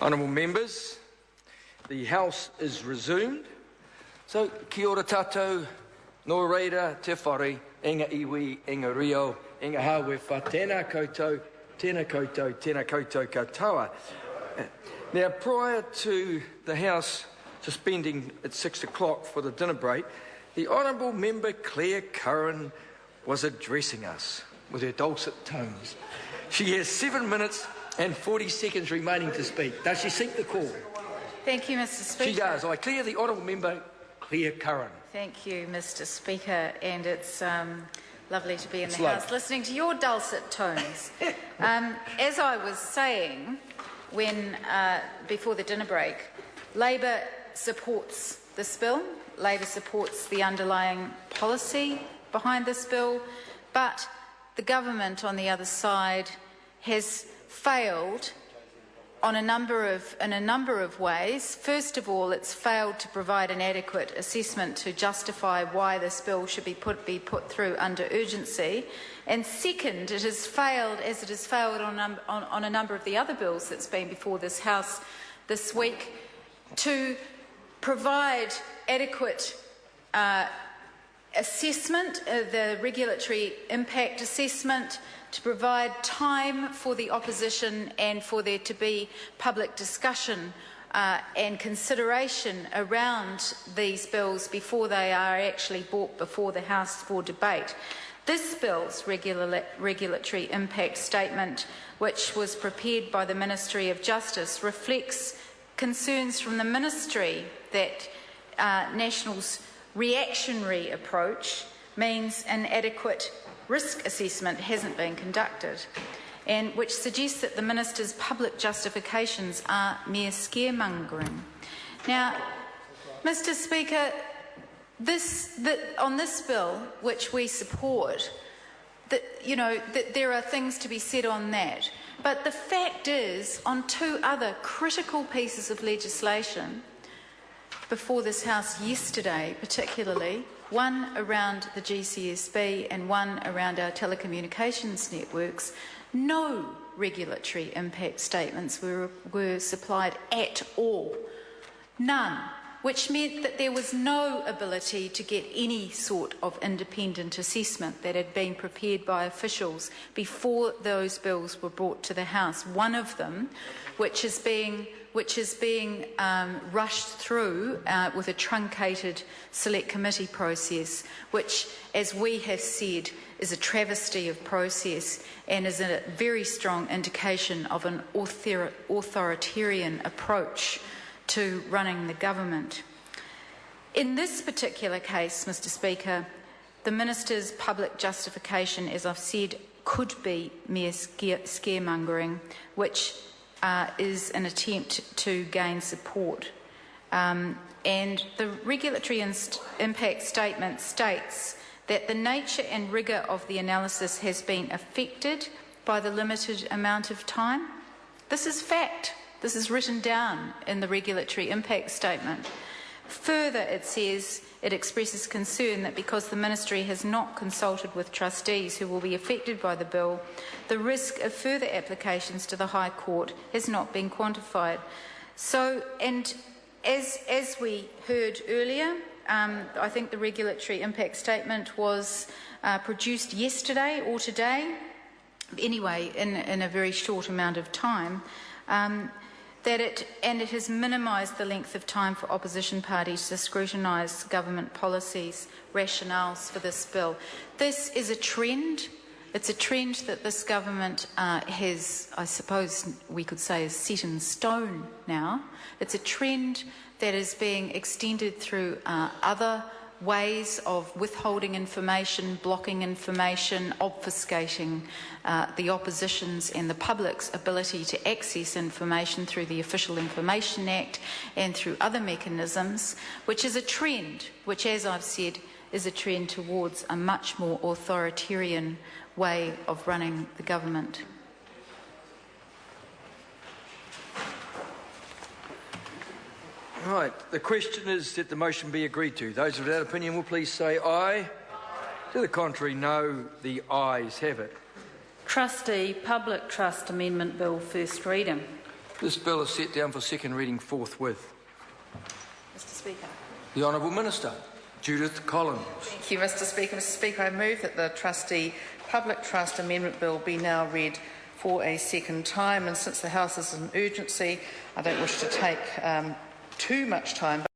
Honourable members, the House is resumed. So, kia ora tātou, no reira, te whare, enga iwi, enga rio, enga hawewha, tēnā koutou, tēnā koutou, tēnā koutou katoa. Now, prior to the House suspending at 6 o'clock for the dinner break, the Honourable Member Clare Curran was addressing us with her dulcet tones. She has 7 minutes and 40 seconds remaining to speak. Does she seek the call? Thank you, Mr. Speaker. She does. I clear the Honourable Member Clare Curran. Thank you, Mr. Speaker, and it's lovely to be in the House listening to your dulcet tones. As I was saying when before the dinner break, Labor supports this bill. Labor supports the underlying policy behind this bill, but the government on the other side has failed in a number of ways. First of all, it's failed to provide an adequate assessment to justify why this bill should be put through under urgency. And second, it has failed, as it has failed on a number of the other bills that's been before this House this week, to provide adequate assessment, the regulatory impact assessment, to provide time for the opposition and for there to be public discussion and consideration around these bills before they are actually brought before the House for debate. This bill's regulatory impact statement, which was prepared by the Ministry of Justice, reflects concerns from the Ministry that National's reactionary approach means an adequate risk assessment hasn't been conducted, and which suggests that the Minister's public justifications are mere scaremongering. Now, Mr. Speaker, on this bill, which we support, that there are things to be said on that. But the fact is, on two other critical pieces of legislation before this House yesterday, particularly, one around the GCSB and one around our telecommunications networks, no regulatory impact statements were supplied at all. None. Which meant that there was no ability to get any sort of independent assessment that had been prepared by officials before those bills were brought to the House. One of them, which is being rushed through with a truncated select committee process, which, as we have said, is a travesty of process and is a very strong indication of an authoritarian approach to running the government. In this particular case, Mr. Speaker, the Minister's public justification, as I've said, could be mere scaremongering, which is an attempt to gain support. And the regulatory impact statement states that the nature and rigour of the analysis has been affected by the limited amount of time. This is fact. This is written down in the regulatory impact statement. Further, it says it expresses concern that because the Ministry has not consulted with trustees who will be affected by the bill, the risk of further applications to the High Court has not been quantified. So, and as we heard earlier, I think the regulatory impact statement was produced yesterday or today, anyway, in a very short amount of time. It has minimised the length of time for opposition parties to scrutinise government policies, rationales for this bill. This is a trend. It's a trend that this government has, I suppose we could say, is set in stone now. It's a trend that is being extended through other ways of withholding information, blocking information, obfuscating the opposition's and the public's ability to access information through the Official Information Act and through other mechanisms, which is a trend, which, as I've said, is a trend towards a much more authoritarian way of running the government. Right, the question is that the motion be agreed to. Those of that opinion will please say aye. Aye. To the contrary, no. The ayes have it. Trustee, Public Trust Amendment Bill, first reading. This bill is set down for second reading forthwith. Mr Speaker. The Honourable Minister, Judith Collins. Thank you, Mr Speaker. Mr Speaker, I move that the Trustee Public Trust Amendment Bill be now read for a second time, and since the House is an urgency, I don't wish to take too much time.